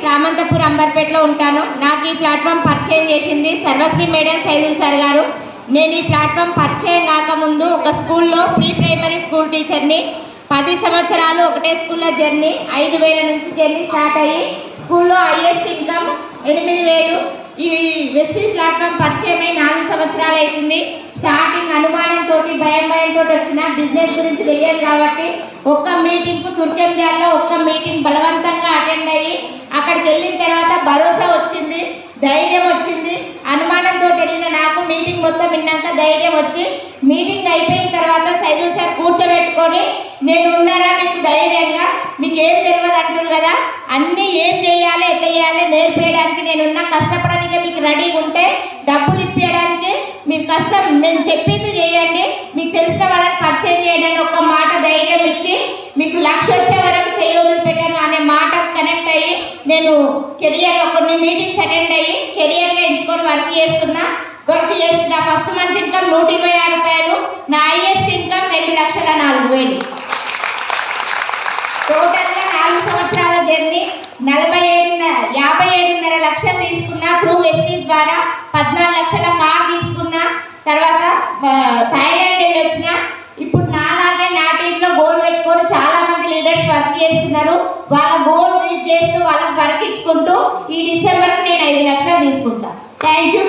రామంతపూర్ అంబర్పేటలో ఉంటాను. నాకు ఈ ప్లాట్ఫామ్ పరిచయం చేసింది సర్వశ్రీ మేడం సైదుల్ సార్ గారు. నేను ఈ ప్లాట్ఫామ్ పరిచయం కాకముందు ఒక స్కూల్లో ప్రీ ప్రైమరీ స్కూల్ టీచర్ని. 10 సంవత్సరాలు ఒకటే స్కూల్లో జర్నీ. 5,000 నుంచి జర్నీ స్టార్ట్ అయ్యి స్కూల్లో హైయెస్ట్ ఇన్కమ్ 8,000. ఈ వెస్టీ ప్లాట్ఫామ్ పరిచయమై 4 సంవత్సరాలు అవుతుంది. స్టార్టింగ్ అనుమానంతో భయంతో వచ్చిన బిజినెస్ గురించి తెలియదు కాబట్టి ఒక్క మీటింగ్కు తుర్కెంజాల్లో ఒక్క మీటింగ్ బలవంతంగా అటెండ్ అయ్యి అక్కడికి వెళ్ళిన తర్వాత భరోసా వచ్చింది, ధైర్యం వచ్చింది. అనుమానంతో వెళ్ళిన నాకు మీటింగ్ మొత్తం విన్నాక ధైర్యం వచ్చి మీటింగ్ అయిపోయిన తర్వాత సైదుల్ సార్ కూర్చోబెట్టుకొని నేను ఉన్నారా మీకు ధైర్యంగా, మీకు ఏం తెలియదు అంటారు కదా, అన్నీ ఏం చేయాలి ఎట్లా చేయాలి నేర్పేయడానికి నేనున్నా, కష్టపడడానికి మీకు రెడీగా ఉంటే డబ్బులు ఇప్పించడానికి మీరు కష్టం నేను చెప్పింది చేయండి, మీకు తెలిసిన వాళ్ళకి పరిచయం చేయడానికి ఒక మాట ధైర్యం ఇచ్చి మీకు 1,00,000 వచ్చే వరకు చేయవదులు పెట్టాను అనే మాట కనెక్ట్ అయ్యి నేను కెరియర్లో కొన్ని మీటింగ్స్ అటెండ్ అయ్యి కెరియర్గా ఎంచుకొని వర్క్ చేస్తున్నా. ఫస్ట్ మంత్ ఇన్కమ్ 126 రూపాయలు, నా హైయెస్ట్ ఇన్కమ్ 2,04,000. టోటల్గా 4 సంవత్సరాల జర్నీ 57.5 లక్షలు తీసుకున్నా త్రూ వెస్టీ ద్వారా. 14 లక్షల కార్ తీసుకున్నా. తర్వాత థాయిలాండ్ వెళ్ళి వచ్చిన. ఇప్పుడు నాలాగే నా టీంలో గోల్ పెట్టుకొని చాలా మంది లీడర్స్ వర్క్ చేస్తున్నారు. వాళ్ళ గోల్ రీచ్ చేస్తూ వాళ్ళకి వర్క్ ఇచ్చుకుంటూ ఈ డిసెంబర్కి నేను 5 లక్షలు తీసుకుంటా. Thank you.